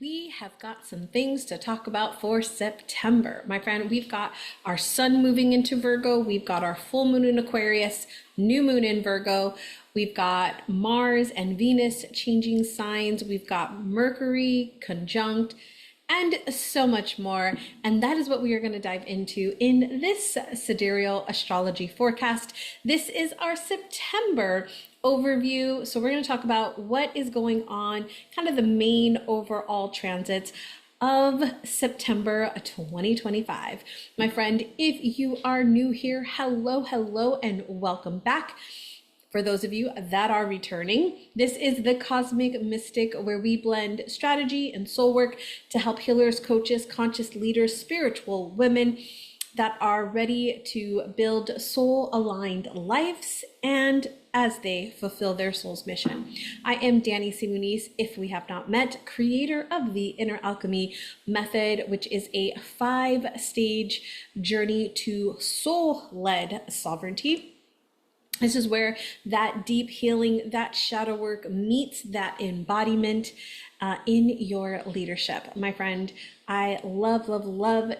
We have got some things to talk about for September. My friend, we've got our sun moving into Virgo. We've got our full moon in Aquarius, new moon in Virgo. We've got Mars and Venus changing signs. We've got Mercury conjunct and so much more. And that is what we are going to dive into in this Sidereal Astrology Forecast. This is our September overview. So we're going to talk about what is going on, kind of the main overall transits of September 2025. My friend, if you are new here, hello, and welcome back. For those of you that are returning, this is the Cosmic Mystic, where we blend strategy and soul work to help healers, coaches, conscious leaders, spiritual women that are ready to build soul-aligned lives and as they fulfill their soul's mission. I am Danny Simonis, if we have not met, creator of the Inner Alchemy Method, which is a 5-stage journey to soul-led sovereignty. This is where that deep healing, that shadow work meets that embodiment in your leadership. My friend, I love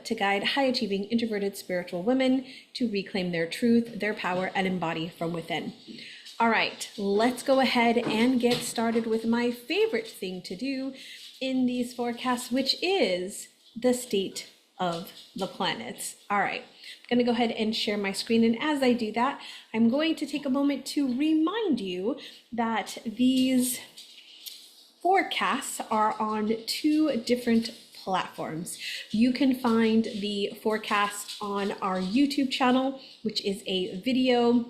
to guide high-achieving, introverted spiritual women to reclaim their truth, their power, and embody from within. All right, let's go ahead and get started with my favorite thing to do in these forecasts, which is the state of the planets. All right, I'm going to go ahead and share my screen. And as I do that, I'm going to take a moment to remind you that these forecasts are on 2 different platforms. You can find the forecast on our YouTube channel, which is a video.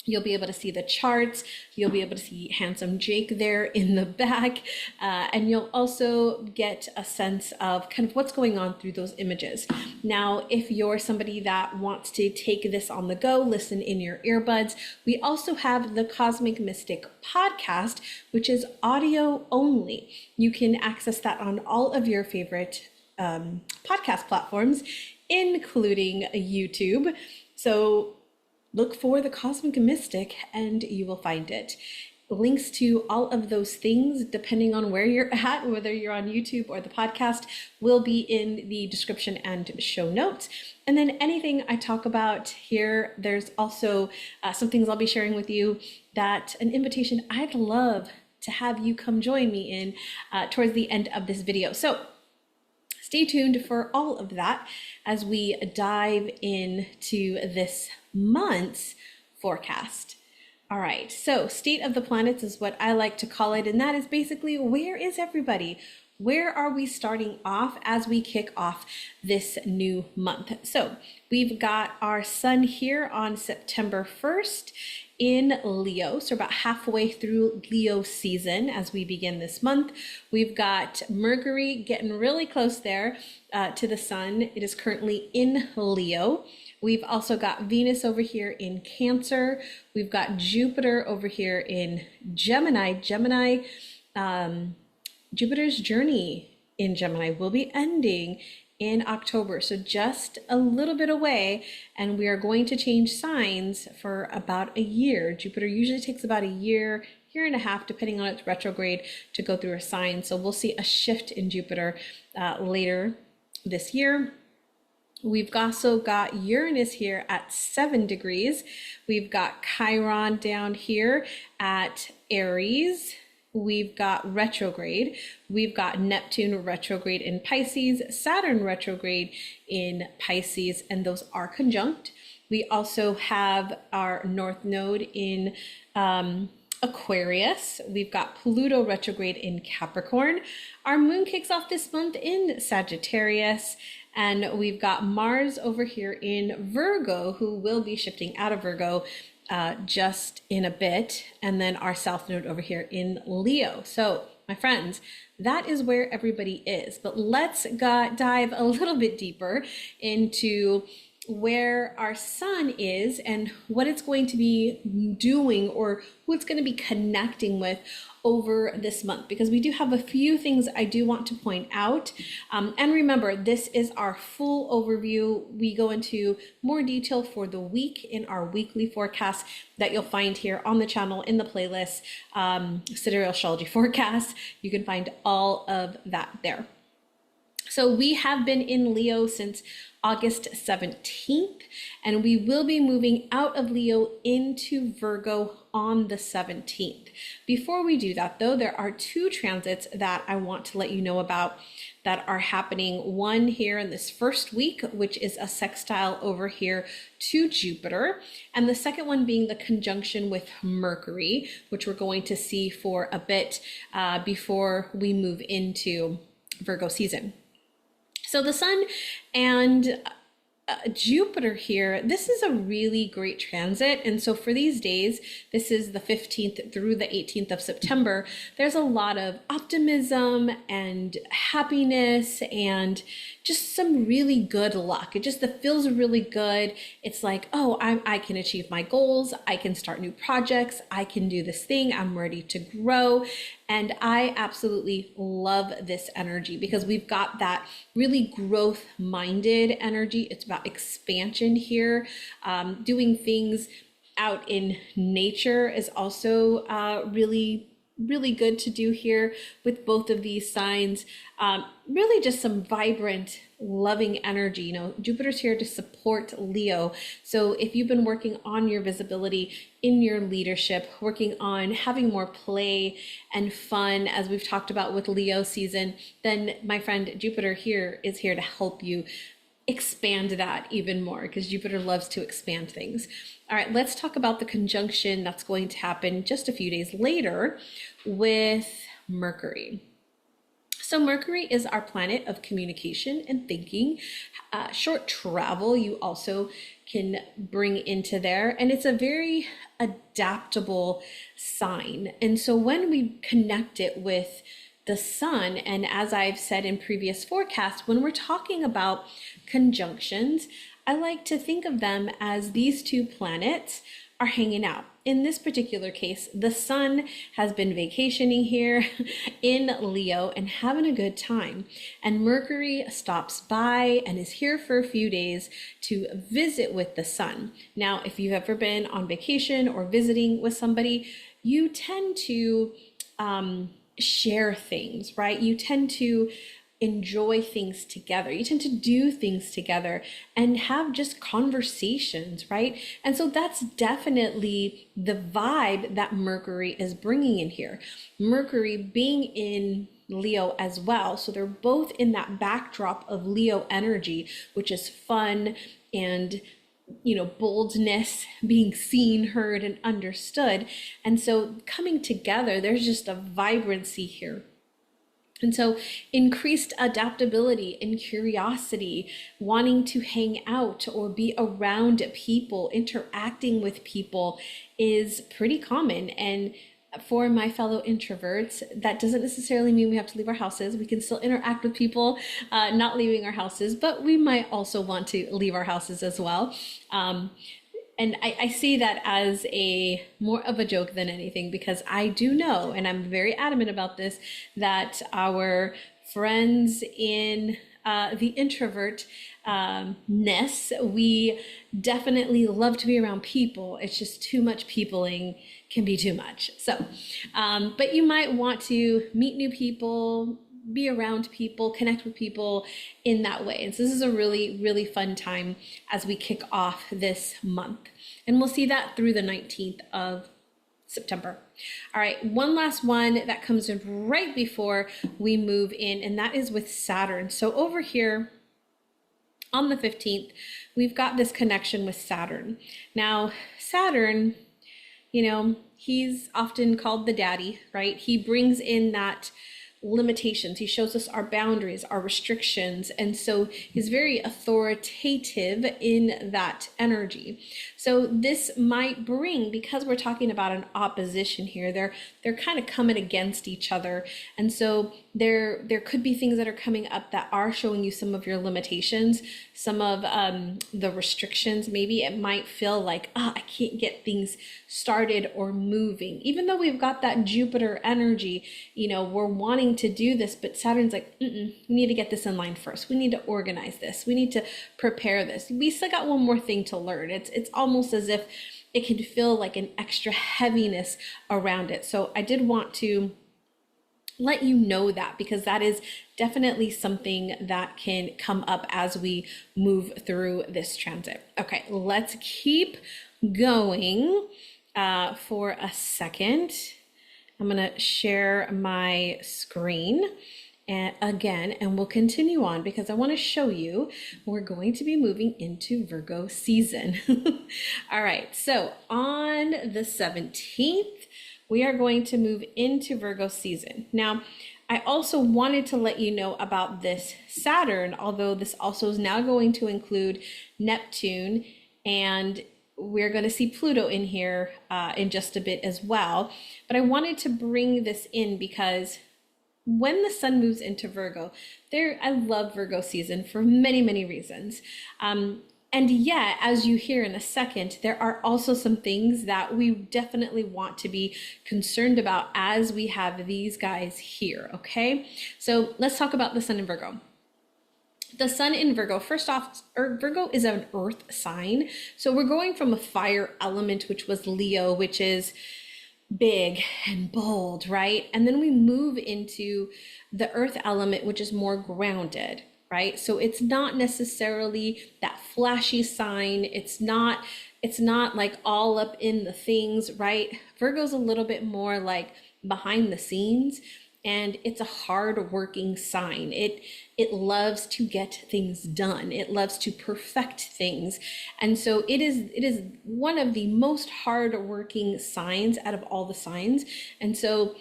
You'll be able to see the charts. You'll be able to see handsome Jake there in the back. And you'll also get a sense of kind of what's going on through those images. Now, if you're somebody that wants to take this on the go, listen in your earbuds, we also have the Cosmic Mystic podcast, which is audio only. You can access that on all of your favorite podcast platforms, including YouTube. So look for the Cosmic Mystic and you will find it. Links to all of those things, depending on where you're at, whether you're on YouTube or the podcast, will be in the description and show notes. And then anything I talk about here, there's also some things I'll be sharing with you, that an invitation I'd love to have you come join me in towards the end of this video. So stay tuned for all of that as we dive into this month's forecast. All right, so state of the planets is what I like to call it, and that is basically, where is everybody? Where are we starting off as we kick off this new month? So we've got our sun here on September 1st in Leo, so about halfway through Leo season as we begin this month. We've got Mercury getting really close there to the sun. It is currently in Leo. We've also got Venus over here in Cancer. We've got Jupiter over here in Gemini. Jupiter's journey in Gemini will be ending in October, so just a little bit away, and we are going to change signs for about a year. Jupiter usually takes about a year and a half, depending on its retrograde, to go through a sign. So we'll see a shift in Jupiter later this year. We've also got Uranus here at 7 degrees. We've got Chiron down here at Aries. We've got retrograde. We've got Neptune retrograde in Pisces, Saturn retrograde in Pisces, and those are conjunct. We also have our North Node in Aquarius. We've got Pluto retrograde in Capricorn. Our moon kicks off this month in Sagittarius. And we've got Mars over here in Virgo, who will be shifting out of Virgo just in a bit. And then our South Node over here in Leo. So, my friends, that is where everybody is. But let's dive a little bit deeper into where our sun is and what it's going to be doing, or who it's going to be connecting with over this month, because we do have a few things I do want to point out. And remember, this is our full overview. We go into more detail for the week in our weekly forecast that you'll find here on the channel in the playlist, Sidereal Astrology Forecast. You can find all of that there. So we have been in Leo since August 17th, and we will be moving out of Leo into Virgo on the 17th. Before we do that though, there are two transits that I want to let you know about that are happening. One here in this first week, which is a sextile over here to Jupiter, and the second one being the conjunction with Mercury, which we're going to see for a bit before we move into Virgo season. So the Sun and Jupiter here, this is a really great transit. And so for these days, this is the 15th through the 18th of September, there's a lot of optimism and happiness and just some really good luck. It feels really good. It's like, oh, I can achieve my goals. I can start new projects. I can do this thing. I'm ready to grow. And I absolutely love this energy because we've got that really growth-minded energy. It's about expansion here. Doing things out in nature is also really good to do here with both of these signs. Really just some vibrant, loving energy. You know, Jupiter's here to support Leo. So if you've been working on your visibility in your leadership, working on having more play and fun, as we've talked about with Leo season, then my friend Jupiter here is here to help you expand that even more, because Jupiter loves to expand things. All right, let's talk about the conjunction that's going to happen just a few days later with Mercury. So Mercury is our planet of communication and thinking. Short travel you also can bring into there, and it's a very adaptable sign. And so when we connect it with the Sun, and as I've said in previous forecasts, when we're talking about conjunctions, I like to think of them as these two planets are hanging out. In this particular case, the Sun has been vacationing here in Leo and having a good time. And Mercury stops by and is here for a few days to visit with the Sun. Now, if you've ever been on vacation or visiting with somebody, you tend to share things, right? You tend to enjoy things together. You tend to do things together and have just conversations, right? And so that's definitely the vibe that Mercury is bringing in here. Mercury being in Leo as well. So they're both in that backdrop of Leo energy, which is fun and, you know, boldness, being seen, heard, and understood. And so coming together, there's just a vibrancy here. And so increased adaptability and curiosity, wanting to hang out or be around people, interacting with people is pretty common. And for my fellow introverts, that doesn't necessarily mean we have to leave our houses. We can still interact with people, not leaving our houses, but we might also want to leave our houses as well. And I see that as a more of a joke than anything, because I do know, and I'm very adamant about this, that our friends in the introvert ness, we definitely love to be around people. It's just too much peopling can be too much. So, but you might want to meet new people, be around people, connect with people in that way. And so this is a really, really fun time as we kick off this month. And we'll see that through the 19th of September. All right, one last one that comes in right before we move in, and that is with Saturn. So over here on the 15th, we've got this connection with Saturn. Now, Saturn, you know, he's often called the daddy, right? He brings in that limitations. He shows us our boundaries, our restrictions. And so he's very authoritative in that energy. So this might bring, because we're talking about an opposition here, they're kind of coming against each other. And so there could be things that are coming up that are showing you some of your limitations, some of the restrictions. Maybe it might feel like, I can't get things started or moving. Even though we've got that Jupiter energy, we're wanting to do this, but Saturn's like, we need to get this in line first. We need to organize this. We need to prepare this. We still got one more thing to learn. It's almost as if it can feel like an extra heaviness around it. So I did want to let you know that, because that is definitely something that can come up as we move through this transit. Okay, let's keep going for a second. I'm going to share my screen and we'll continue on, because I want to show you we're going to be moving into Virgo season. All right, so on the 17th, we are going to move into Virgo season. Now, I also wanted to let you know about this Saturn, although this also is now going to include Neptune, and we're going to see Pluto in here in just a bit as well. But I wanted to bring this in because when the sun moves into Virgo, I love Virgo season for many, many reasons. And yet, as you hear in a second, there are also some things that we definitely want to be concerned about as we have these guys here, okay? So let's talk about the sun in Virgo. The sun in Virgo, first off, Virgo is an earth sign. So we're going from a fire element, which was Leo, which is big and bold, right? And then we move into the earth element, which is more grounded, right? So it's not necessarily that flashy sign. It's not like all up in the things, right? Virgo's a little bit more like behind the scenes, and it's a hard-working sign. It loves to get things done. It loves to perfect things. And so it is one of the most hard-working signs out of all the signs. And so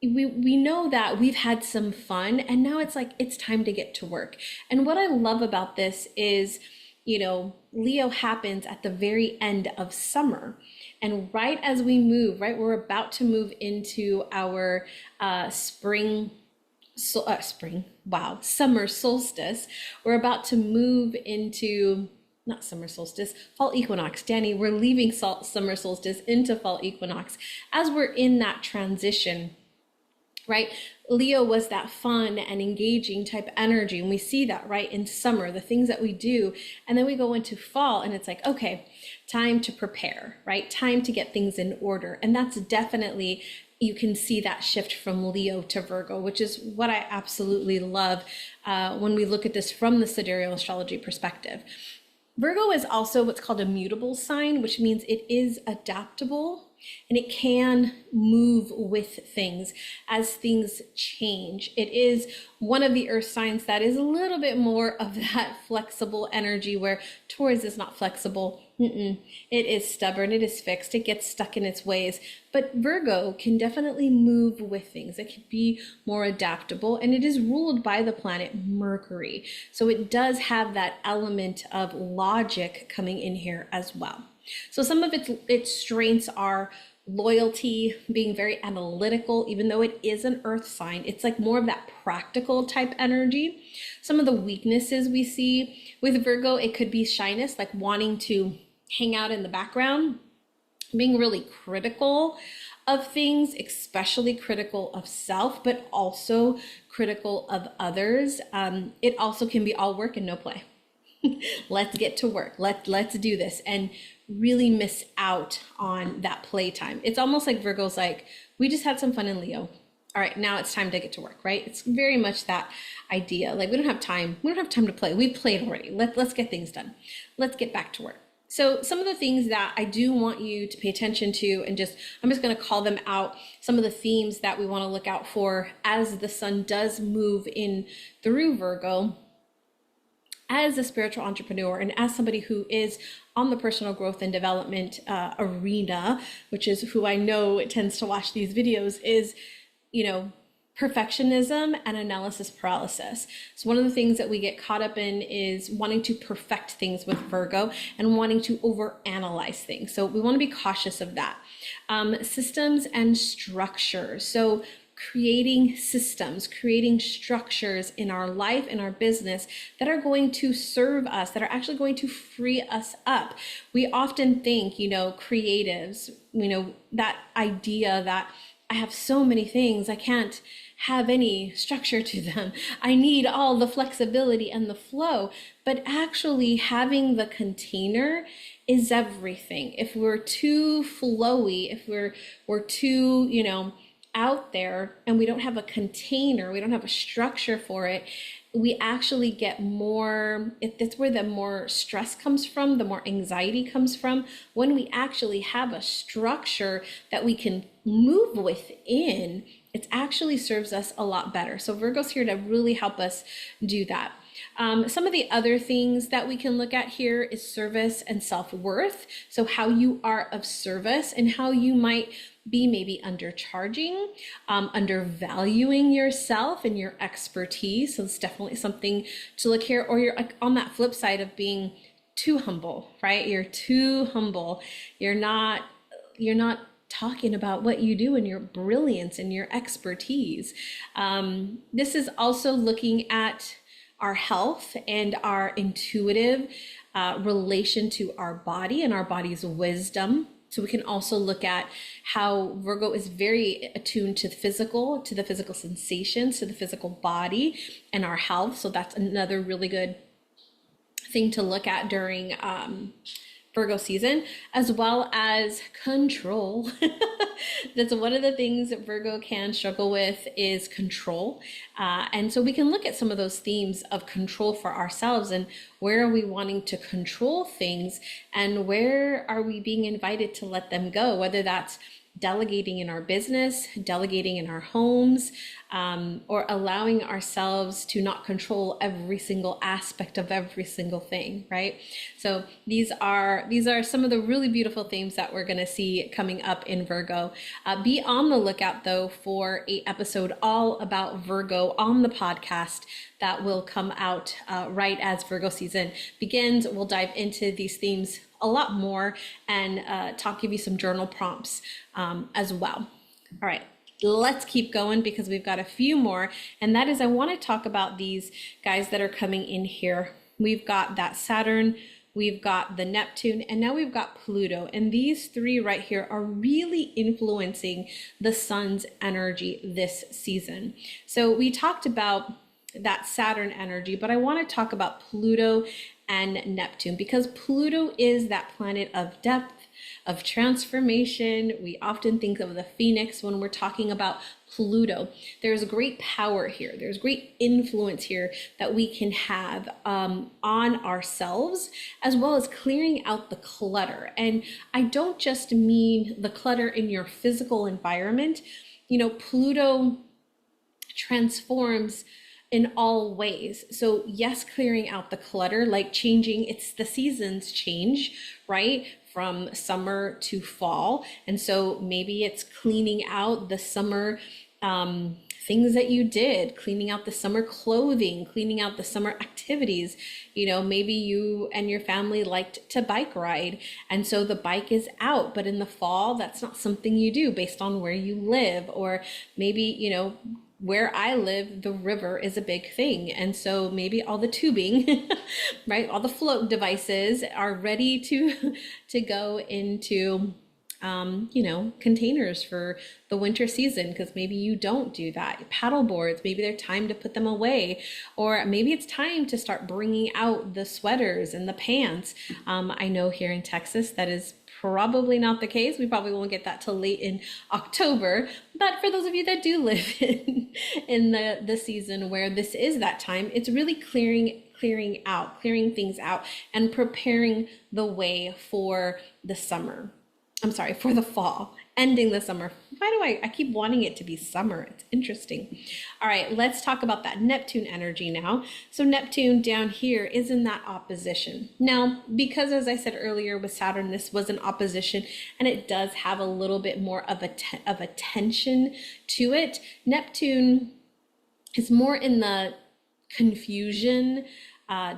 we know that we've had some fun, and now it's like it's time to get to work. And what I love about this is, Leo happens at the very end of summer. And right as we move, right, we're about to move into our summer solstice. We're about to move into, not summer solstice, fall equinox. Danny, we're leaving summer solstice into fall equinox. As we're in that transition, right? Leo was that fun and engaging type energy. And we see that right in summer, the things that we do. And then we go into fall and it's like, okay, time to prepare, right? Time to get things in order. And that's definitely, you can see that shift from Leo to Virgo, which is what I absolutely love when we look at this from the sidereal astrology perspective. Virgo is also what's called a mutable sign, which means it is adaptable and it can move with things as things change. It is one of the earth signs that is a little bit more of that flexible energy, where Taurus is not flexible. It is stubborn, it is fixed, it gets stuck in its ways. But Virgo can definitely move with things. It can be more adaptable, and it is ruled by the planet Mercury. So it does have that element of logic coming in here as well. So some of its strengths are loyalty, being very analytical, even though it is an earth sign. It's like more of that practical type energy. Some of the weaknesses we see with Virgo, it could be shyness, like wanting to hang out in the background, being really critical of things, especially critical of self, but also critical of others. It also can be all work and no play. Let's get to work. Let's do this, and really miss out on that playtime. It's almost like Virgo's like, we just had some fun in Leo. All right, now it's time to get to work, right? It's very much that idea. Like, we don't have time. We don't have time to play. We've played already. Let's get things done. Let's get back to work. So some of the things that I do want you to pay attention to, and I'm just going to call them out, some of the themes that we want to look out for as the sun does move in through Virgo. As a spiritual entrepreneur and as somebody who is on the personal growth and development arena, which is who I know tends to watch these videos, is, perfectionism and analysis paralysis. So one of the things that we get caught up in is wanting to perfect things with Virgo and wanting to overanalyze things. So we want to be cautious of that. Systems and structures. So creating systems, creating structures in our life, in our business that are going to serve us, that are actually going to free us up. We often think, creatives, that idea that I have so many things, I can't have any structure to them. I need all the flexibility and the flow. But actually having the container is everything. If we're too flowy, if we're too, out there and we don't have a container, we don't have a structure for it, we actually get more, that's where the more stress comes from, the more anxiety comes from. When we actually have a structure that we can move within, it actually serves us a lot better. So Virgo's here to really help us do that. Some of the other things that we can look at here is service and self-worth. So how you are of service and how you might be maybe undercharging, undervaluing yourself and your expertise. So it's definitely something to look here. Or you're like on that flip side of being too humble, right? You're too humble. You're not talking about what you do and your brilliance and your expertise. This is also looking at our health and our intuitive relation to our body and our body's wisdom. So we can also look at how Virgo is very attuned to the physical sensations, to the physical body and our health. So that's another really good thing to look at during Virgo season, as well as control. That's one of the things that Virgo can struggle with is control. And so we can look at some of those themes of control for ourselves and where are we wanting to control things and where are we being invited to let them go, whether that's delegating in our business, delegating in our homes, or allowing ourselves to not control every single aspect of every single thing, right? So these are some of the really beautiful themes that we're going to see coming up in Virgo. Be on the lookout though for an episode all about Virgo on the podcast that will come out right as Virgo season begins. We'll dive into these themes a lot more and give you some journal prompts as well. All right, let's keep going because we've got a few more. And that is, I want to talk about these guys that are coming in here. We've got that Saturn, we've got the Neptune, and now we've got Pluto. And these three right here are really influencing the sun's energy this season. So we talked about that Saturn energy, but I want to talk about Pluto and Neptune because Pluto is that planet of depth, of transformation. We often think of the phoenix when we're talking about Pluto. There's great power here. There's great influence here that we can have on ourselves, as well as clearing out the clutter. And I don't just mean the clutter in your physical environment. Pluto transforms in all ways. So yes, clearing out the clutter, like changing, it's the seasons change, right? From summer to fall. And so maybe it's cleaning out the summer things that you did, cleaning out the summer clothing, cleaning out the summer activities. Maybe you and your family liked to bike ride. And so the bike is out, but in the fall, that's not something you do based on where you live. Or maybe, where I live, the river is a big thing. And so maybe all the tubing, right? All the float devices are ready to go into, containers for the winter season, because maybe you don't do that. Paddle boards, maybe they're time to put them away, or maybe it's time to start bringing out the sweaters and the pants. I know here in Texas, that is probably not the case. We probably won't get that till late in October. But for those of you that do live in the season where this is that time, it's really clearing things out and preparing the way for the summer. I'm sorry, for the fall, ending the summer. Why do I keep wanting it to be summer? It's interesting. All right, let's talk about that Neptune energy now. So Neptune down here is in that opposition. Now, because as I said earlier with Saturn, this was an opposition and it does have a little bit more of a tension to it. Neptune is more in the confusion,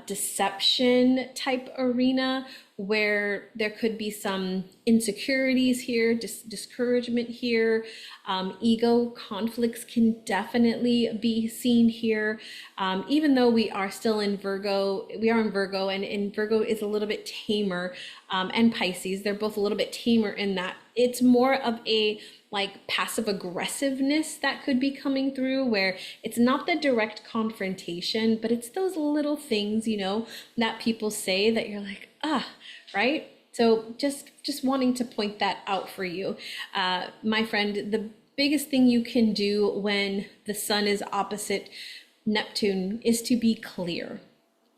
deception type arena where there could be some insecurities here, discouragement here, ego conflicts can definitely be seen here. Even though we are still in Virgo, we are in Virgo, and Virgo is a little bit tamer, and Pisces, they're both a little bit tamer in that it's more of a like passive aggressiveness that could be coming through, where it's not the direct confrontation, but it's those little things, you know, that people say that you're like, right? So just wanting to point that out for you. My friend, the biggest thing you can do when the sun is opposite Neptune is to be clear.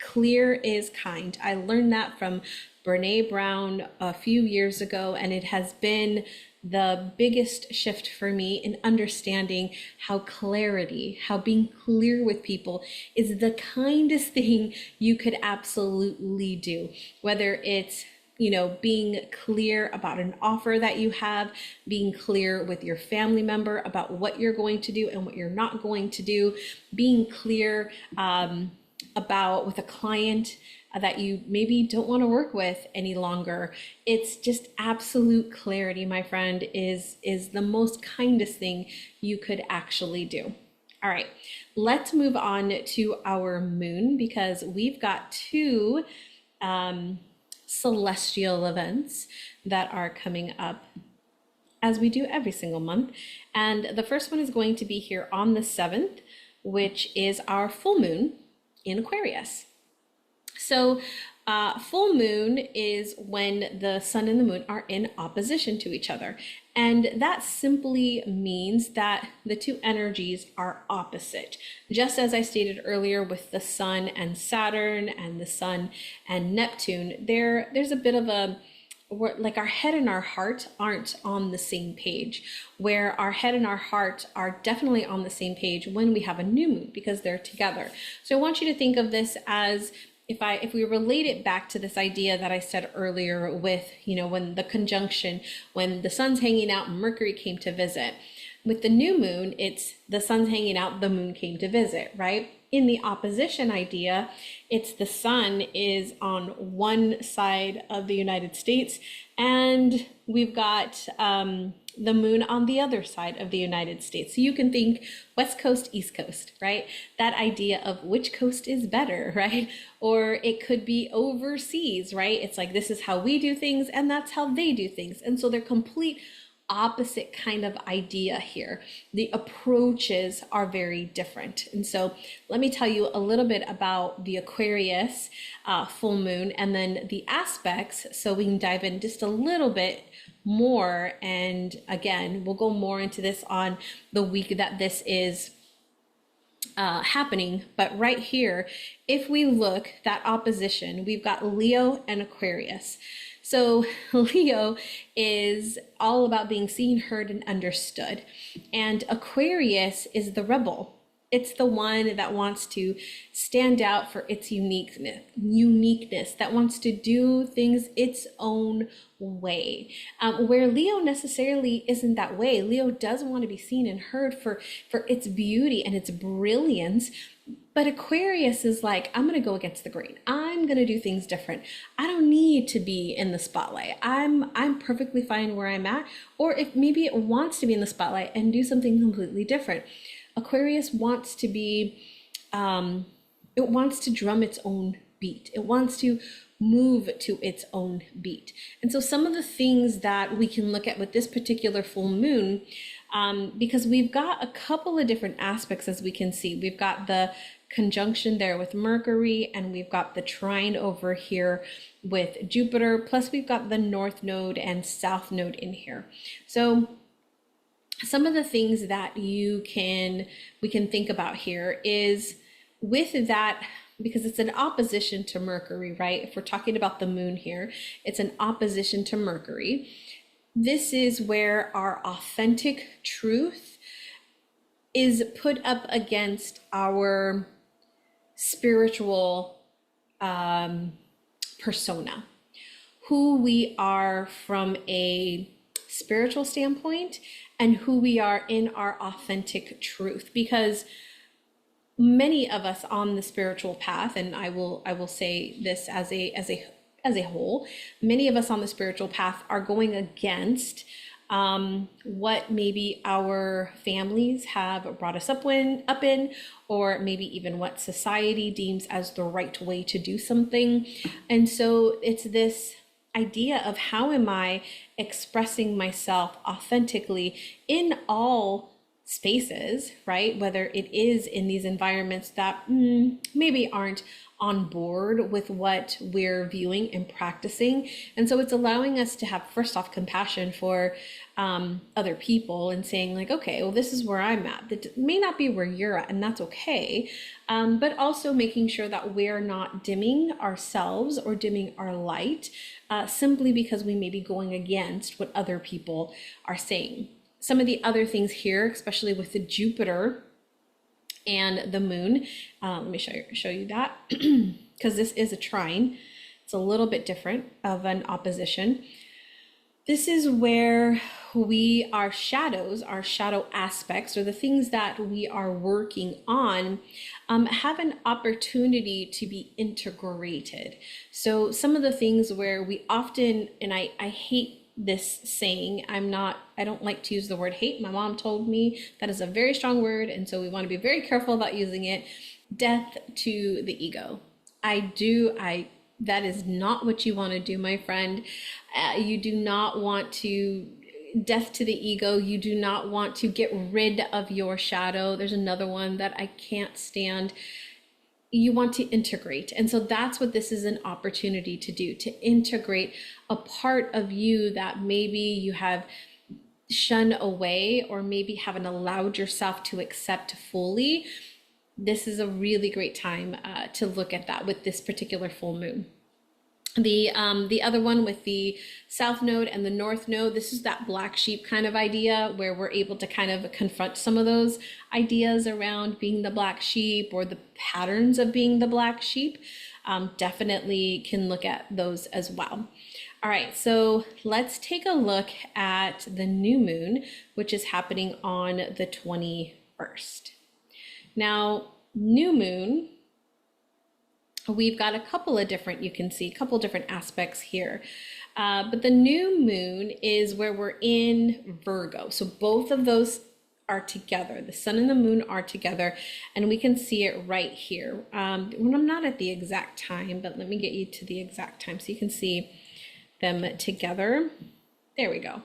Clear is kind. I learned that from Brene Brown a few years ago, and it has been the biggest shift for me in understanding how clarity, how being clear with people is the kindest thing you could absolutely do. Whether it's, you know, being clear about an offer that you have, being clear with your family member about what you're going to do and what you're not going to do, being clear about with a client that you maybe don't want to work with any longer. It's just absolute clarity, my friend, is the most kindest thing you could actually do. All right, let's move on to our moon, because we've got two celestial events that are coming up as we do every single month. And the first one is going to be here on the 7th, which is our full moon in Aquarius. So full moon is when the sun and the moon are in opposition to each other. And that simply means that the two energies are opposite. Just as I stated earlier with the sun and Saturn and the sun and Neptune, there's a bit of a, like our head and our heart aren't on the same page, where our head and our heart are definitely on the same page when we have a new moon, because they're together. So I want you to think of this as, if we relate it back to this idea that I said earlier with, you know, when the conjunction, when the sun's hanging out and Mercury came to visit. With the new moon, it's the sun's hanging out, the moon came to visit, right? In the opposition idea, it's the sun is on one side of the United States and we've got the moon on the other side of the United States. So you can think West Coast, East Coast, right? That idea of which coast is better, right? Or it could be overseas, right? It's like, this is how we do things and that's how they do things. And so they're complete opposite kind of idea here. The approaches are very different. And so let me tell you a little bit about the Aquarius full moon and then the aspects, so we can dive in just a little bit more. And again, we'll go more into this on the week that this is happening. But right here, if we look, that opposition, we've got Leo and Aquarius. So Leo is all about being seen, heard, and understood. And Aquarius is the rebel. It's the one that wants to stand out for its uniqueness, that wants to do things its own way. Where Leo necessarily isn't that way. Leo does want to be seen and heard for its beauty and its brilliance. But Aquarius is like, I'm going to go against the grain. I'm going to do things different. I don't need to be in the spotlight. I'm perfectly fine where I'm at. Or if maybe it wants to be in the spotlight and do something completely different. Aquarius wants to be, it wants to drum its own beat. It wants to move to its own beat. And so some of the things that we can look at with this particular full moon, because we've got a couple of different aspects, as we can see. We've got the conjunction there with Mercury, and we've got the trine over here with Jupiter, plus we've got the North Node and South Node in here. So some of the things that we can think about here is with that, because it's an opposition to Mercury, right? If we're talking about the moon here, it's an opposition to Mercury. this is where our authentic truth is put up against our spiritual persona, who we are from a spiritual standpoint and who we are in our authentic truth. Because many of us on the spiritual path, and I will say this as a whole, many of us on the spiritual path are going against what maybe our families have brought us up in, or maybe even what society deems as the right way to do something. And so it's this idea of, how am I expressing myself authentically in all spaces, right? Whether it is in these environments that maybe aren't on board with what we're viewing and practicing. And so it's allowing us to have, first off, compassion for other people and saying like, okay, well, this is where I'm at. That may not be where you're at, and that's okay. But also making sure that we're not dimming ourselves or dimming our light simply because we may be going against what other people are saying. Some of the other things here, especially with the Jupiter and the moon, let me show you that because this is a trine. It's a little bit different of an opposition. This is where our shadows, our shadow aspects, or the things that we are working on, have an opportunity to be integrated. So some of the things where we often, and I hate this saying, I don't like to use the word hate. My mom told me that is a very strong word, and so we want to be very careful about using it. Death to the ego. That is not what you want to do, my friend. You do not want to death to the ego. You do not want to get rid of your shadow. There's another one that I can't stand. You want to integrate. And so that's what this is an opportunity to do, to integrate a part of you that maybe you have shunned away or maybe haven't allowed yourself to accept fully. This is a really great time to look at that with this particular full moon. The other one with the south node and the north node, this is that black sheep kind of idea where we're able to kind of confront some of those ideas around being the black sheep or the patterns of being the black sheep. Definitely can look at those as well. All right, so let's take a look at the new moon, which is happening on the 21st. Now, new moon, we've got a couple different aspects here. But the new moon is where we're in Virgo. So both of those are together. The sun and the moon are together, and we can see it right here. When I'm not at the exact time, but let me get you to the exact time so you can see them together. There we go.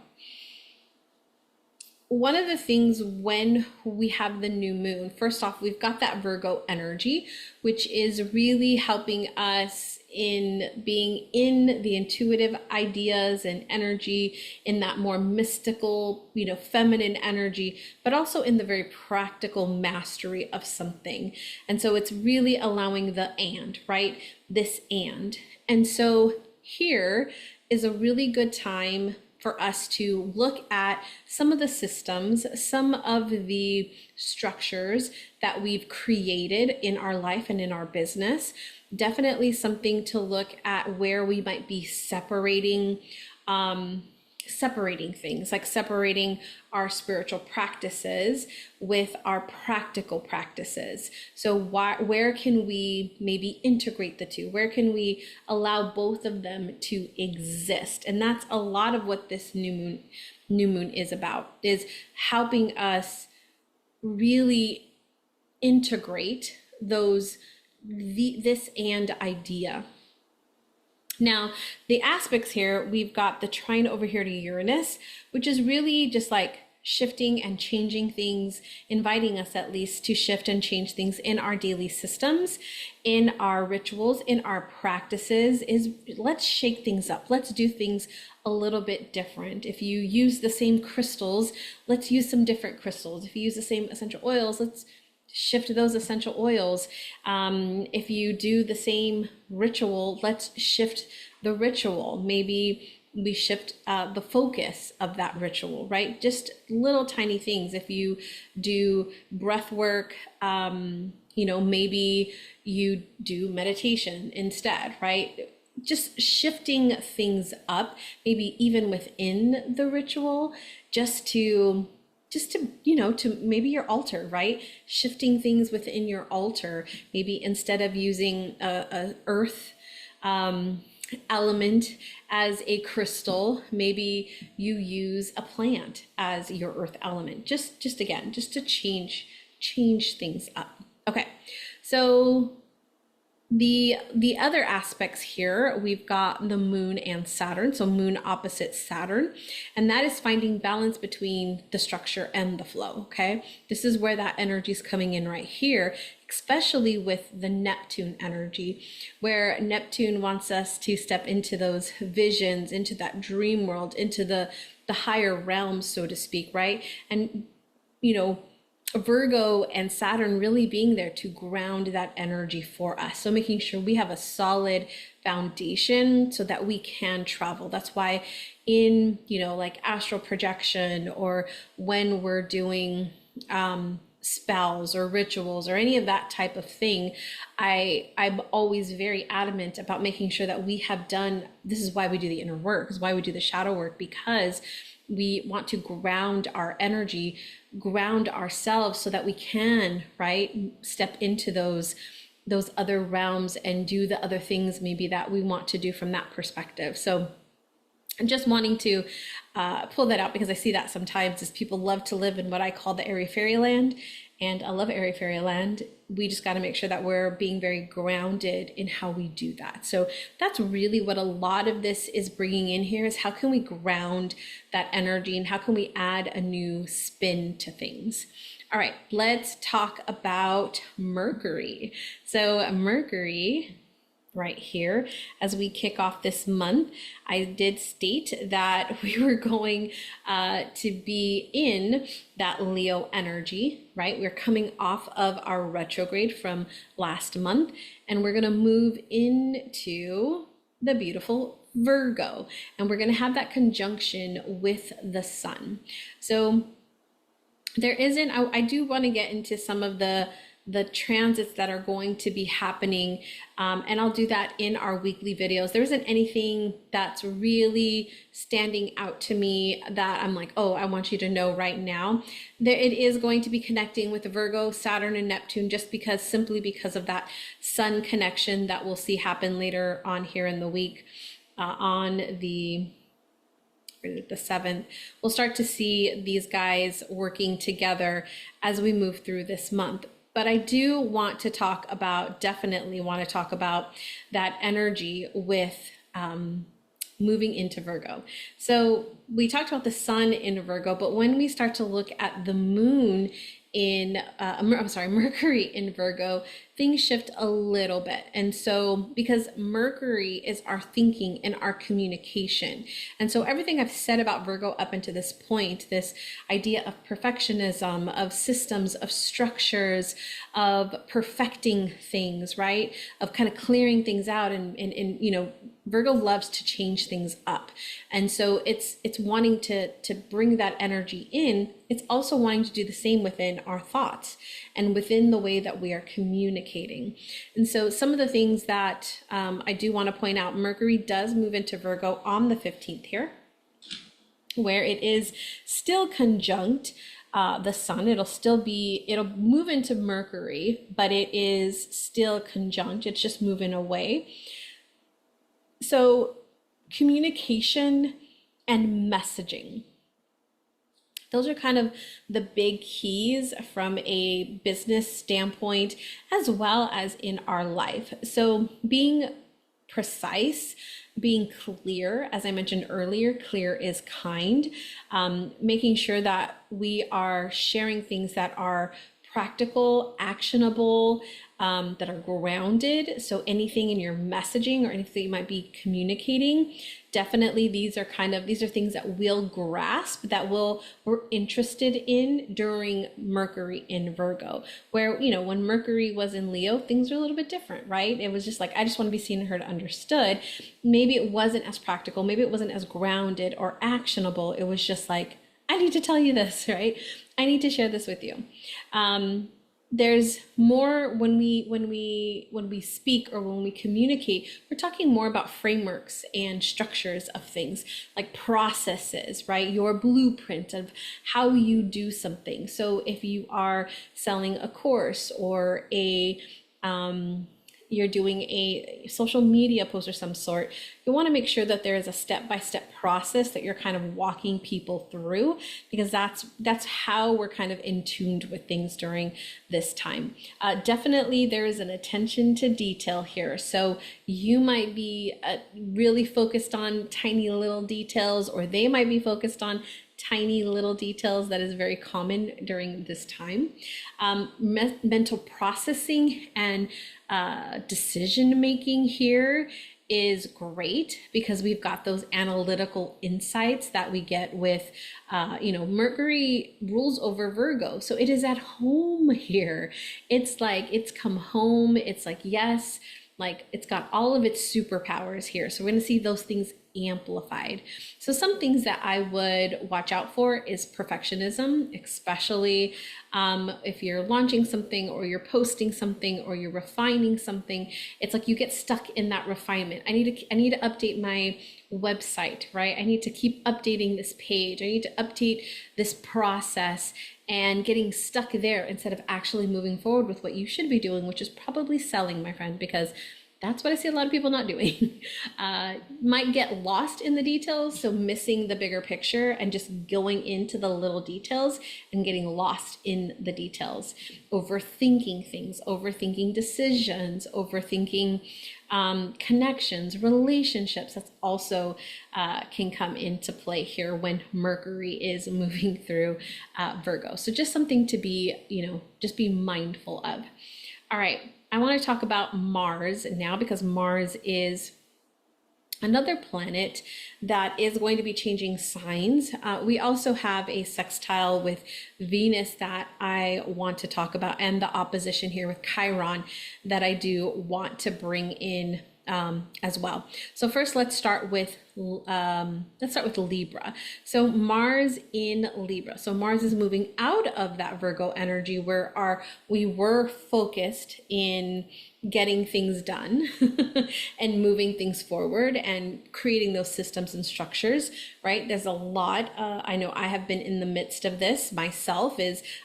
One of the things when we have the new moon, first off, we've got that Virgo energy, which is really helping us in being in the intuitive ideas and energy, in that more mystical, feminine energy, but also in the very practical mastery of something. And so it's really allowing the and, right? This and. And so here is a really good time for us to look at some of the systems, some of the structures that we've created in our life and in our business. Definitely something to look at where we might be separating things, like separating our spiritual practices with our practical practices. So where can we maybe integrate the two? Where can we allow both of them to exist? And that's a lot of what this new moon is about, is helping us really integrate this and idea. Now, the aspects here, we've got the trine over here to Uranus, which is really just like shifting and changing things, inviting us at least to shift and change things in our daily systems, in our rituals, in our practices. Is let's shake things up. Let's do things a little bit different. If you use the same crystals, let's use some different crystals. If you use the same essential oils, let's shift those essential oils. If you do the same ritual, let's shift the ritual. Maybe we shift the focus of that ritual, right? Just little tiny things. If you do breath work, maybe you do meditation instead, right? Just shifting things up, maybe even within the ritual, to maybe your altar, right? Shifting things within your altar, maybe instead of using a earth element as a crystal, maybe you use a plant as your earth element. Just to change things up. Okay, so the other aspects here, we've got the moon and Saturn, so moon opposite Saturn, and that is finding balance between the structure and the flow, okay? This is where that energy is coming in right here, especially with the Neptune energy, where Neptune wants us to step into those visions, into that dream world, into the higher realms, so to speak, right? And, Virgo and Saturn really being there to ground that energy for us. So making sure we have a solid foundation so that we can travel. That's why in, like astral projection, or when we're doing spells or rituals or any of that type of thing, I'm always very adamant about making sure that we have done, this is why we do the inner work, is why we do the shadow work, because we want to ground our energy, ground ourselves so that we can, right, step into those other realms and do the other things maybe that we want to do from that perspective. So I'm just wanting to pull that out because I see that sometimes as people love to live in what I call the airy fairyland. And I love airy fairyland. We just got to make sure that we're being very grounded in how we do that. So that's really what a lot of this is bringing in here, is how can we ground that energy and how can we add a new spin to things. All right, let's talk about Mercury. So Mercury, right here, as we kick off this month, I did state that we were going to be in that Leo energy, right? We're coming off of our retrograde from last month, and we're going to move into the beautiful Virgo, and we're going to have that conjunction with the sun. So there isn't, I do want to get into some of the transits that are going to be happening, and I'll do that in our weekly videos. There isn't anything that's really standing out to me that I'm like, oh, I want you to know right now. It is going to be connecting with Virgo, Saturn, and Neptune, simply because of that sun connection that we'll see happen later on here in the week. On the 7th, we'll start to see these guys working together as we move through this month. But I do want to definitely want to talk about that energy with moving into Virgo. So we talked about the sun in Virgo, but when we start to look at the moon in, Mercury in Virgo, things shift a little bit. And so, because Mercury is our thinking and our communication. And so everything I've said about Virgo up until this point, this idea of perfectionism, of systems, of structures, of perfecting things, right? Of kind of clearing things out and Virgo loves to change things up. And so it's wanting to bring that energy in. It's also wanting to do the same within our thoughts and within the way that we are communicating. And so some of the things that I do want to point out, Mercury does move into Virgo on the 15th here, where it is still conjunct the sun. It'll move into Mercury, but it is still conjunct. It's just moving away. So communication and messaging, those are kind of the big keys from a business standpoint, as well as in our life. So being precise, being clear, as I mentioned earlier, clear is kind, making sure that we are sharing things that are practical, actionable, that are grounded. So anything in your messaging or anything you might be communicating, definitely these are things that we'll grasp, that we're interested in during Mercury in Virgo. Where, when Mercury was in Leo, things were a little bit different, right? It was just like, I just want to be seen and heard, understood. Maybe it wasn't as practical, maybe it wasn't as grounded or actionable. It was just like, I need to tell you this, right? I need to share this with you. There's more when we speak or when we communicate, we're talking more about frameworks and structures of things, like processes, right? Your blueprint of how you do something. So if you are selling a course or you're doing a social media post of some sort, you want to make sure that there is a step-by-step process that you're kind of walking people through, because that's how we're kind of in tuned with things during this time. Definitely there is an attention to detail here. So you might be really focused on tiny little details, or they might be focused on tiny little details. That is very common during this time. Mental processing and decision making here is great, because we've got those analytical insights that we get with, Mercury rules over Virgo. So it is at home here. It's like, it's come home. It's like, yes, like it's got all of its superpowers here. So we're going to see those things amplified. So some things that I would watch out for is perfectionism, especially if you're launching something or you're posting something or you're refining something. It's like you get stuck in that refinement. I need to update my website, right? I need to keep updating this page. I need to update this process, and getting stuck there instead of actually moving forward with what you should be doing, which is probably selling, my friend, because that's what I see a lot of people not doing. Might get lost in the details, so missing the bigger picture and just going into the little details and getting lost in the details. Overthinking things, overthinking decisions, overthinking connections, relationships. That's also can come into play here when Mercury is moving through Virgo. So just something to be, just be mindful of. All right. I want to talk about Mars now, because Mars is another planet that is going to be changing signs. We also have a sextile with Venus that I want to talk about, and the opposition here with Chiron that I do want to bring in as well. So first, let's start with Libra. So Mars in Libra. So Mars is moving out of that Virgo energy where we were focused in getting things done and moving things forward and creating those systems and structures, right? There's a lot. I know I have been in the midst of this myself.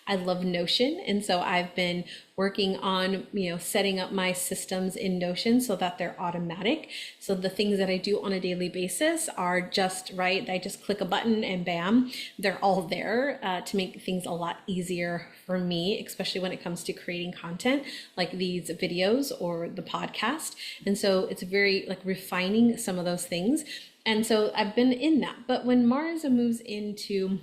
I love Notion. And so I've been working on, setting up my systems in Notion so that they're automatic. So the things that I do on a daily basis are just right. I just click a button and bam, they're all there to make things a lot easier for me, especially when it comes to creating content like these videos or the podcast. And so it's very like refining some of those things. And so I've been in that. But when Mars moves into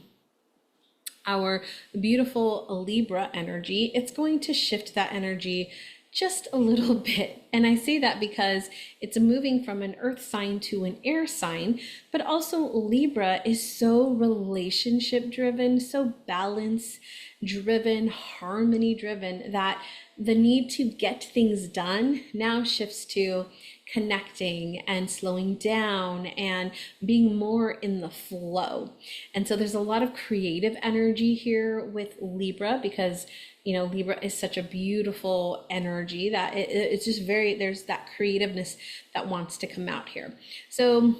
our beautiful Libra energy, it's going to shift that energy just a little bit. And I say that because it's moving from an earth sign to an air sign, but also Libra is so relationship driven, so balance driven, harmony driven, that the need to get things done now shifts to connecting and slowing down and being more in the flow. And so there's a lot of creative energy here with Libra, because Libra is such a beautiful energy that it's just there's that creativeness that wants to come out here. So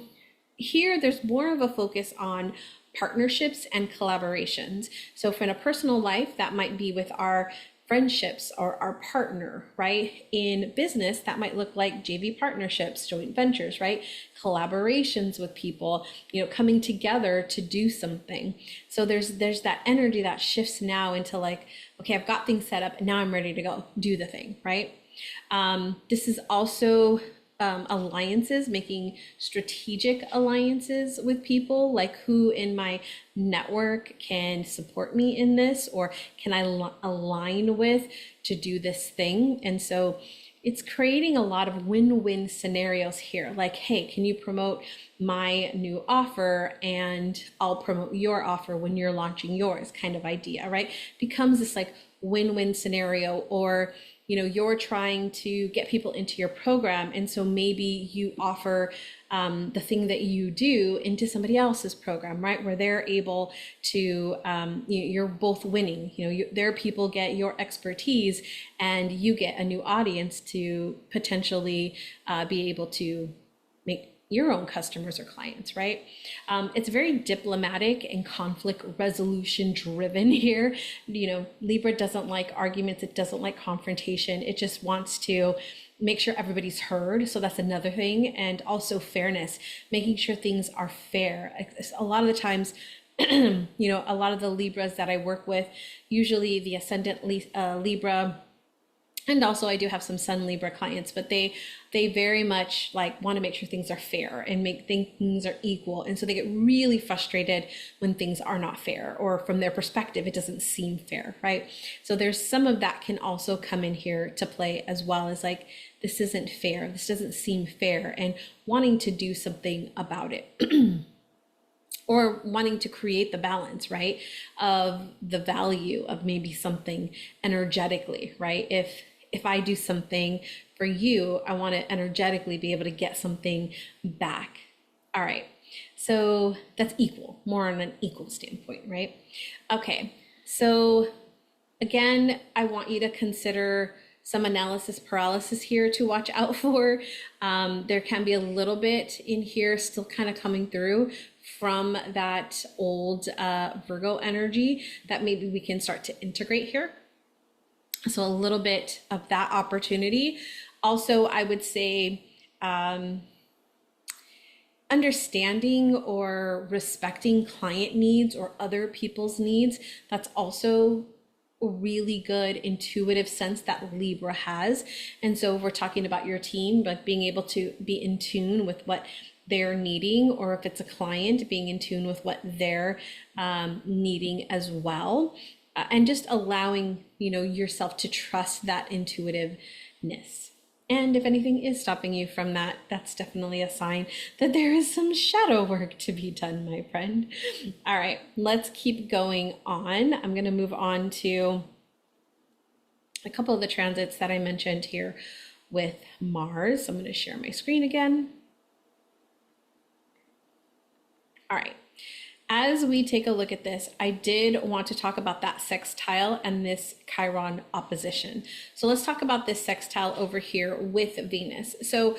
here there's more of a focus on partnerships and collaborations. So for in a personal life, that might be with our friendships or our partner, right? In business, that might look like JV partnerships, joint ventures, right? Collaborations with people, coming together to do something. So there's that energy that shifts now into like, okay, I've got things set up and now I'm ready to go do the thing, right? This is also alliances, making strategic alliances with people, like who in my network can support me in this, or can I align with to do this thing. And so it's creating a lot of win-win scenarios here. Like, hey, can you promote my new offer and I'll promote your offer when you're launching yours, kind of idea, right? Becomes this like win-win scenario. Or you're trying to get people into your program, and so maybe you offer the thing that you do into somebody else's program, right? Where they're able to, you're both winning. Their people get your expertise, and you get a new audience to potentially be able to make your own customers or clients, right? It's very diplomatic and conflict resolution driven here. Libra doesn't like arguments. It doesn't like confrontation. It just wants to make sure everybody's heard. So that's another thing. And also fairness, making sure things are fair. A lot of the times, a lot of the Libras that I work with, usually the ascendant Libra, and also I do have some Sun Libra clients, but they very much like want to make sure things are fair and make things are equal. And so they get really frustrated when things are not fair, or from their perspective, it doesn't seem fair, right? So there's some of that can also come in here to play, as well as like, this isn't fair, this doesn't seem fair, and wanting to do something about it. Or wanting to create the balance, right, of the value of maybe something energetically, right? If I do something for you, I want to energetically be able to get something back. All right, so that's equal, more on an equal standpoint, right? Okay, so again, I want you to consider some analysis paralysis here to watch out for. There can be a little bit in here still kind of coming through from that old Virgo energy that maybe we can start to integrate here. So a little bit of that opportunity. Also, I would say understanding or respecting client needs or other people's needs. That's also a really good intuitive sense that Libra has. And so if we're talking about your team, but being able to be in tune with what they're needing, or if it's a client, being in tune with what they're needing as well. And just allowing, yourself to trust that intuitiveness. And if anything is stopping you from that, that's definitely a sign that there is some shadow work to be done, my friend. All right, let's keep going on. I'm going to move on to a couple of the transits that I mentioned here with Mars. I'm going to share my screen again. All right. As we take a look at this, I did want to talk about that sextile and this Chiron opposition. So let's talk about this sextile over here with Venus. So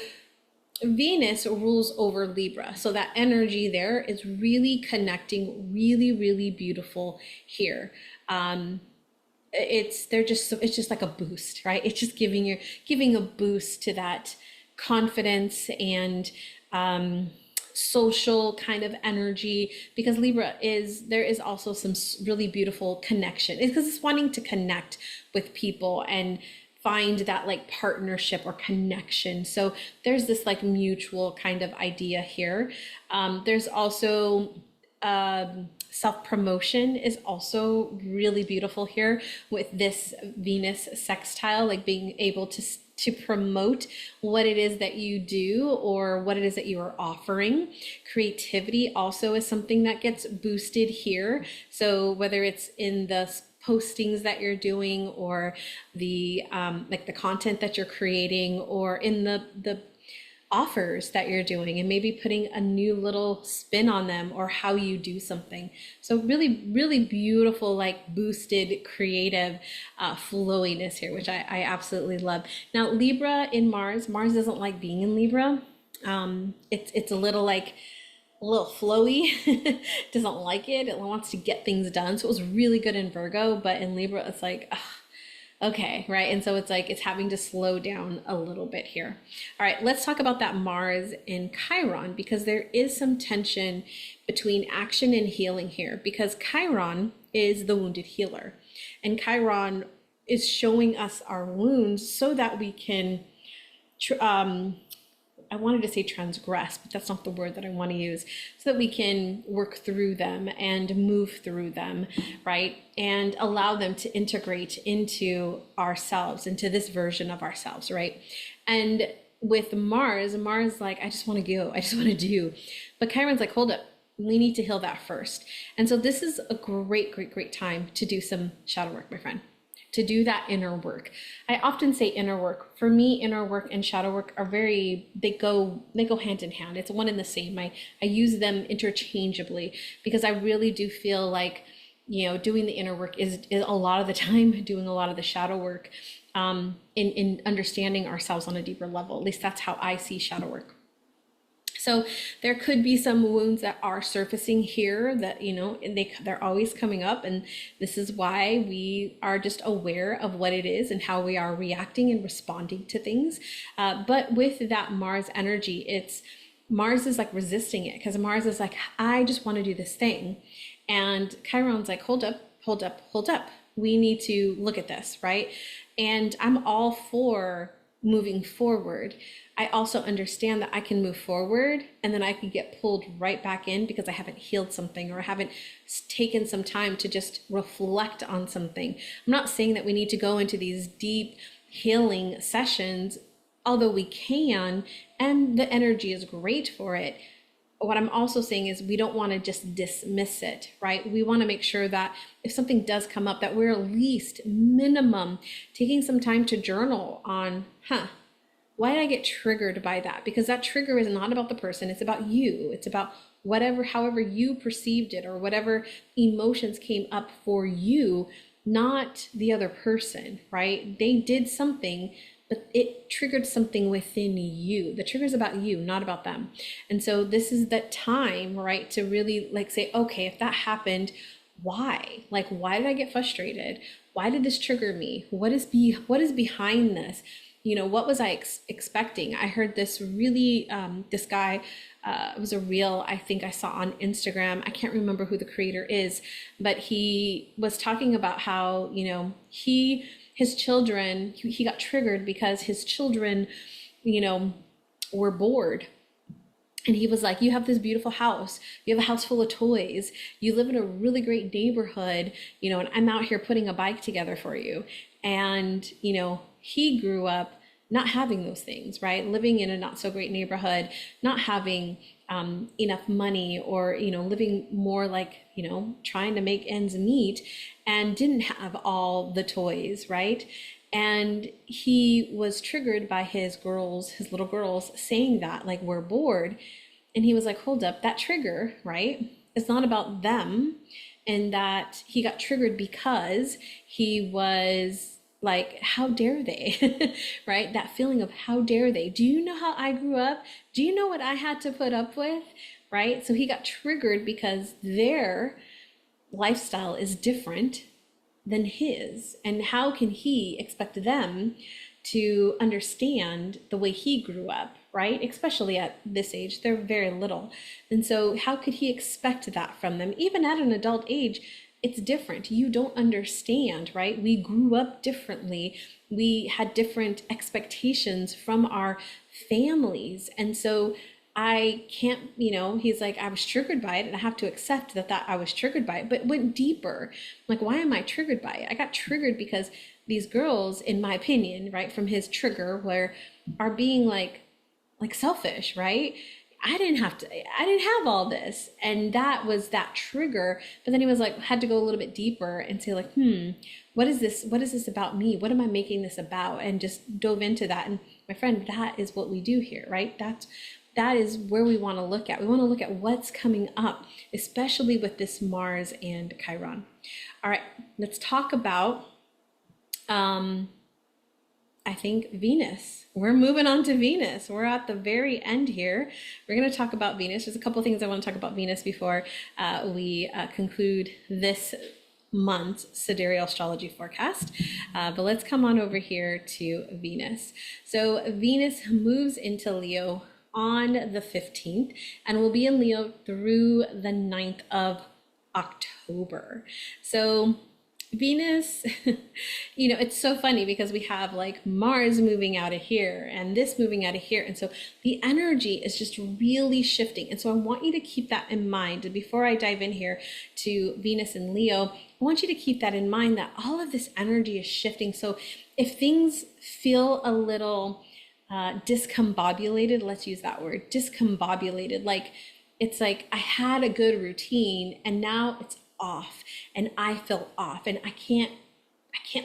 Venus rules over Libra. So that energy there is really connecting, really, really beautiful here. It's just like a boost, right? It's just giving a boost to that confidence and social kind of energy, because there is also some really beautiful connection. It's because it's wanting to connect with people and find that like partnership or connection. So there's this like mutual kind of idea here. There's also self-promotion is also really beautiful here with this Venus sextile, like being able to promote what it is that you do or what it is that you are offering. Creativity also is something that gets boosted here. So whether it's in the postings that you're doing, or the like the content that you're creating, or in the offers that you're doing, and maybe putting a new little spin on them, or how you do something. So really, really beautiful, like boosted creative flowiness here, which I absolutely love. Now, Libra in Mars doesn't like being in Libra. It's a little flowy, doesn't like it. It wants to get things done. So it was really good in Virgo, but in Libra, it's like, okay, right? And so it's like, it's having to slow down a little bit here. All right, let's talk about that Mars in Chiron, because there is some tension between action and healing here, because Chiron is the wounded healer, and Chiron is showing us our wounds so that we can I wanted to say transgress, but that's not the word that I want to use, so that we can work through them and move through them, right? And allow them to integrate into ourselves, into this version of ourselves, right? And with Mars, like, I just want to go, I just want to do. But Chiron's like, hold up, we need to heal that first. And so this is a great time to do some shadow work, my friend, to do that inner work. I often say inner work. For me, inner work and shadow work are they go hand in hand. It's one and the same. I use them interchangeably because I really do feel like, doing the inner work is a lot of the time doing a lot of the shadow work, in understanding ourselves on a deeper level. At least that's how I see shadow work. So there could be some wounds that are surfacing here that, they're always coming up. And this is why we are just aware of what it is and how we are reacting and responding to things. But with that Mars energy, Mars is like resisting it, because Mars is like, I just want to do this thing. And Chiron's like, hold up. We need to look at this, right? And I'm all for moving forward. I also understand that I can move forward and then I can get pulled right back in because I haven't healed something, or I haven't taken some time to just reflect on something. I'm not saying that we need to go into these deep healing sessions, although we can, and the energy is great for it. What I'm also saying is we don't want to just dismiss it, right? We want to make sure that if something does come up, that we're at least minimum taking some time to journal on, why did I get triggered by that? Because that trigger is not about the person, it's about you. It's about however you perceived it, or whatever emotions came up for you, not the other person, right? They did something, but it triggered something within you. The trigger is about you, not about them. And so this is that time, right, to really say, okay, if that happened, why? Why did I get frustrated? Why did this trigger me? What is behind this? What was I expecting? I heard this really, this guy, it was a reel I think I saw on Instagram. I can't remember who the creator is, but he was talking about how, his children, he got triggered because his children, were bored. And he was like, you have this beautiful house. You have a house full of toys. You live in a really great neighborhood, and I'm out here putting a bike together for you. And, he grew up not having those things, right? Living in a not so great neighborhood, not having enough money, or, living more trying to make ends meet, and didn't have all the toys, right? And he was triggered by his little girls saying that, we're bored. And he was like, hold up, that trigger, right? It's not about them. And that he got triggered because he was like, how dare they, right? That feeling of how dare they? Do you know how I grew up? Do you know what I had to put up with, right? So he got triggered because their lifestyle is different than his. And how can he expect them to understand the way he grew up, right? Especially at this age, they're very little. And so how could he expect that from them? Even at an adult age, it's different. You don't understand, right? We grew up differently. We had different expectations from our families. And so I can't, he's like, I was triggered by it and I have to accept that I was triggered by it, but it went deeper. Why am I triggered by it? I got triggered because these girls, in my opinion, right, from his trigger, are being like selfish, right? I didn't have all this. And that was that trigger. But then he was had to go a little bit deeper and say what is this? What is this about me? What am I making this about? And just dove into that. And my friend, that is what we do here, right? That is where we want to look at. We want to look at what's coming up, especially with this Mars and Chiron. All right, let's talk about, I think, Venus. We're moving on to Venus. We're at the very end here. We're going to talk about Venus. There's a couple of things I want to talk about Venus before we conclude this month's Sidereal Astrology Forecast. But let's come on over here to Venus. So Venus moves into Leo on the 15th and will be in Leo through the 9th of October. So Venus, it's so funny because we have like Mars moving out of here and this moving out of here. And so the energy is just really shifting. And so I want you to keep that in mind. And before I dive in here to Venus and Leo, I want you to keep that in mind that all of this energy is shifting. So if things feel a little discombobulated, let's use that word, discombobulated, like it's like I had a good routine and now it's off and I feel off and I can't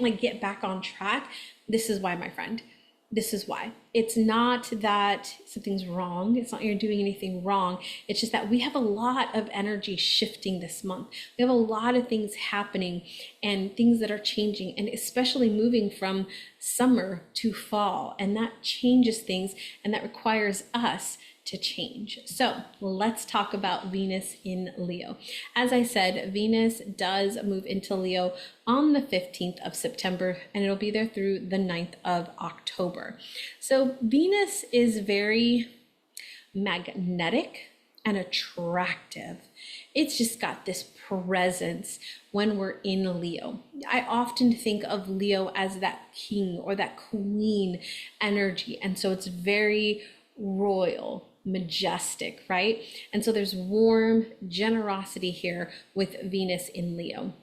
like get back on track. This is why, my friend. This is why. It's not that something's wrong. It's not you're doing anything wrong. It's just that we have a lot of energy shifting this month. We have a lot of things happening and things that are changing, and especially moving from summer to fall. And that changes things, and that requires us to change. So let's talk about Venus in Leo. As I said, Venus does move into Leo on the 15th of September, and it'll be there through the 9th of October. So Venus is very magnetic and attractive. It's just got this presence when we're in Leo. I often think of Leo as that king or that queen energy. And so it's very royal, majestic, right? And so there's warm generosity here with Venus in Leo.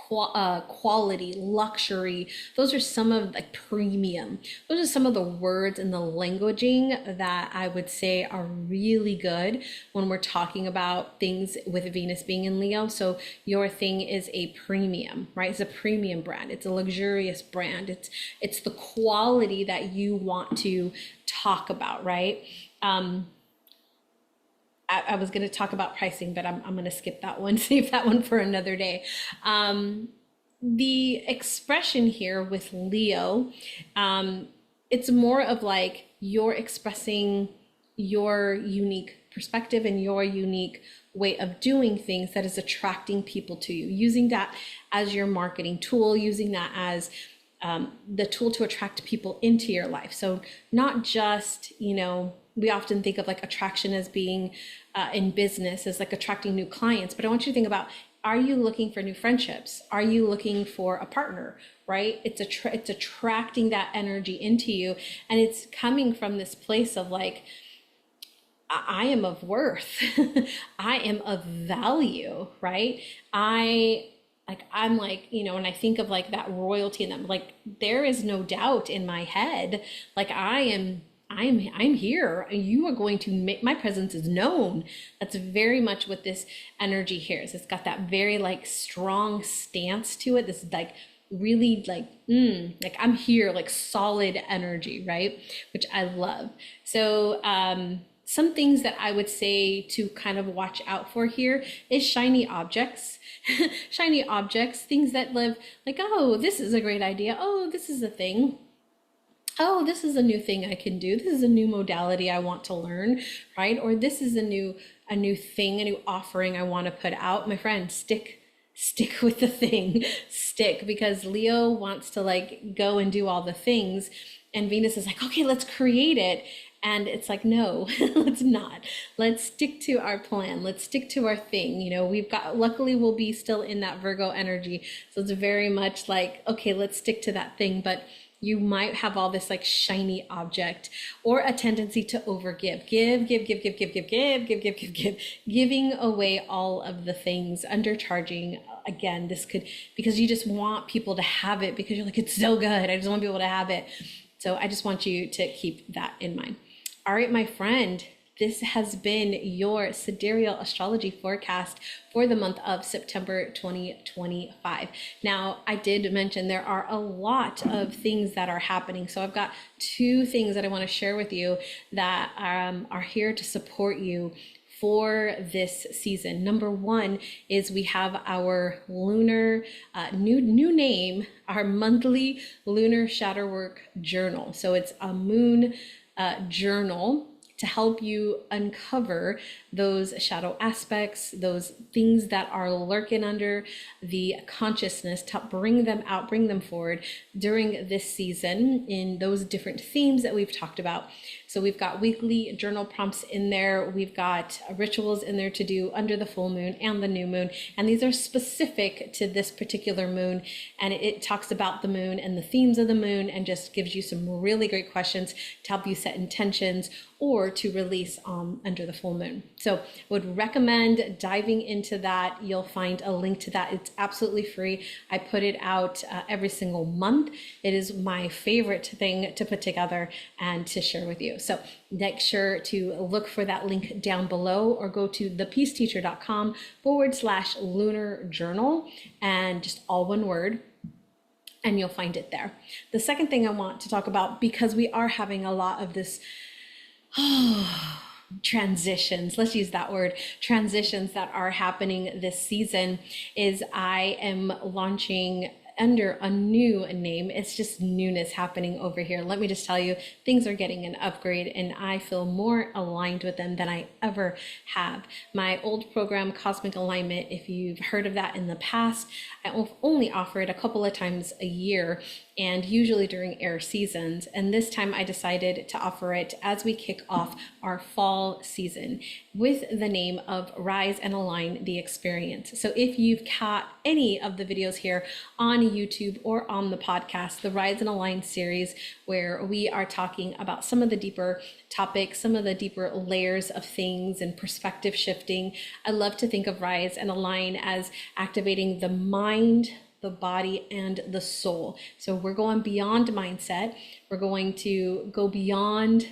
Quality, luxury, those are some of like premium. Those are some of the words and the languaging that I would say are really good when we're talking about things with Venus being in Leo. So your thing is a premium, right? It's a premium brand. It's a luxurious brand. It's the quality that you want to talk about, right? I was going to talk about pricing, but I'm going to skip that one, save that one for another day. The expression here with Leo, it's more of like you're expressing your unique perspective and your unique way of doing things that is attracting people to you, using that as your marketing tool, using that as the tool to attract people into your life. So not just, we often think of like attraction as being in business as like attracting new clients, but I want you to think about, are you looking for new friendships? Are you looking for a partner, right? It's attracting that energy into you, and it's coming from this place of like, I am of worth. I am of value, right? I'm like, when I think of like that royalty in them, like there is no doubt in my head, like I'm here. You are going to make my presence is known. That's very much what this energy here is. It's got that very like strong stance to it. This like really like I'm here, like solid energy, right? Which I love. So, some things that I would say to kind of watch out for here is shiny objects. Shiny objects, things that live like, oh, this is a great idea. Oh, this is a thing. Oh, this is a new thing I can do. This is a new modality I want to learn, right? Or this is a new thing, a new offering I want to put out. My friend, stick with the thing. Stick, because Leo wants to like go and do all the things, and Venus is like, okay, let's create it. And it's like, no, let's not. Let's stick to our plan. Let's stick to our thing. Luckily we'll be still in that Virgo energy. So it's very much like, okay, let's stick to that thing. But you might have all this like shiny object or a tendency to overgive, giving away all of the things, undercharging. Again, this could, because you just want people to have it because you're like, it's so good. I just want people to have it. So I just want you to keep that in mind. All right, my friend, this has been your Sidereal Astrology Forecast for the month of September 2025. Now, I did mention there are a lot of things that are happening. So I've got two things that I want to share with you that are here to support you for this season. Number one is we have our lunar, new name, our monthly lunar shadow work journal. So it's a moon journal, to help you uncover those shadow aspects, those things that are lurking under the consciousness, to bring them out, bring them forward during this season in those different themes that we've talked about. So we've got weekly journal prompts in there. We've got rituals in there to do under the full moon and the new moon. And these are specific to this particular moon. And it talks about the moon and the themes of the moon and just gives you some really great questions to help you set intentions or to release under the full moon. So would recommend diving into that. You'll find a link to that. It's absolutely free. I put it out every single month. It is my favorite thing to put together and to share with you. So make sure to look for that link down below or go to thepeaceteacher.com/lunar journal and just all one word, and you'll find it there. The second thing I want to talk about, because we are having a lot of this transitions, let's use that word, transitions that are happening this season, is I am launching under a new name. It's just newness happening over here. Let me just tell you, things are getting an upgrade and I feel more aligned with them than I ever have. My old program, Cosmic Alignment, if you've heard of that in the past, I only offer it a couple of times a year and usually during air seasons. And this time I decided to offer it as we kick off our fall season with the name of Rise and Align the Experience. So if you've caught any of the videos here on YouTube or on the podcast, the Rise and Align series, where we are talking about some of the deeper topics, some of the deeper layers of things and perspective shifting. I love to think of Rise and Align as activating the mind, the body, and the soul. So we're going beyond mindset. We're going to go beyond,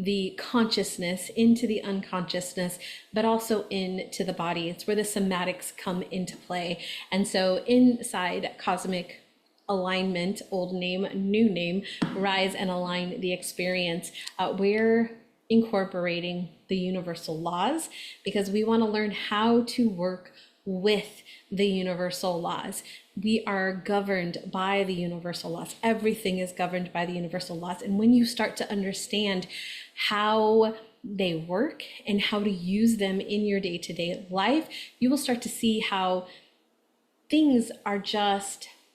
the consciousness into the unconsciousness, but also into the body. It's where the somatics come into play. And so inside Cosmic Alignment, old name, new name, Rise and Align the Experience, we're incorporating the universal laws because we want to learn how to work with the universal laws. We are governed by the universal laws. Everything is governed by the universal laws. And when you start to understand how they work and how to use them in your day-to-day life, you will start to see how things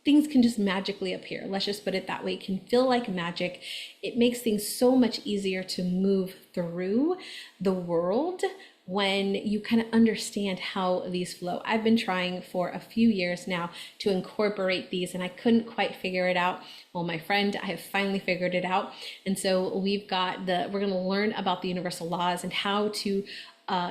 can just magically appear. Let's just put it that way. It can feel like magic. It makes things so much easier to move through the world when you kind of understand how these flow. I've been trying for a few years now to incorporate these and I couldn't quite figure it out. Well, my friend, I have finally figured it out. And so we're going to learn about the universal laws and how to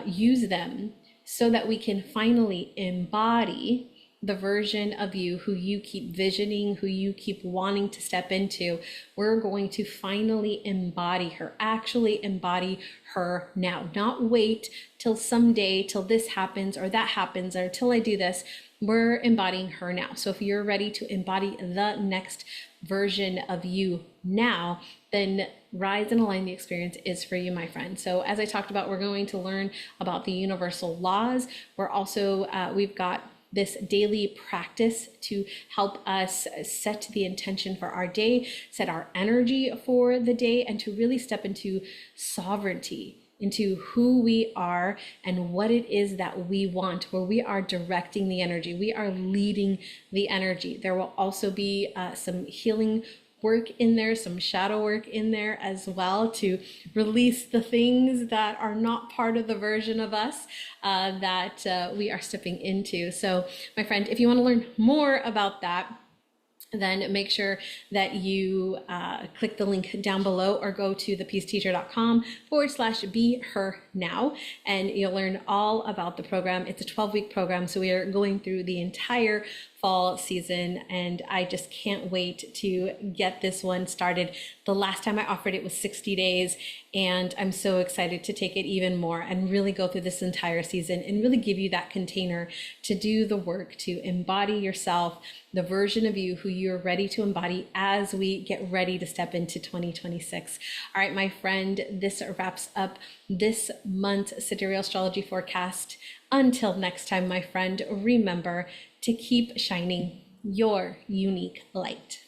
use them so that we can finally embody the version of you who you keep visioning, who you keep wanting to step into. We're going to finally embody her, actually embody her now, not wait till someday, till this happens or that happens or till I do this. We're embodying her now. So if you're ready to embody the next version of you now, then Rise and Align the Experience is for you, my friend. So as I talked about, we're going to learn about the universal laws. We're also, we've got this daily practice to help us set the intention for our day, set our energy for the day, and to really step into sovereignty, into who we are and what it is that we want, where we are directing the energy. We are leading the energy. There will also be some healing work in there, some shadow work in there as well, to release the things that are not part of the version of us that we are stepping into. So my friend, if you want to learn more about that, then make sure that you click the link down below or go to thepeaceteacher.com/be her now, and you'll learn all about the program. It's a 12-week program, so we are going through the entire fall season, and I just can't wait to get this one started. The last time I offered it was 60 days, and I'm so excited to take it even more and really go through this entire season and really give you that container to do the work, to embody yourself, the version of you who you're ready to embody as we get ready to step into 2026. All right, my friend, this wraps up this month's Sidereal Astrology Forecast. Until next time, my friend, remember to keep shining your unique light.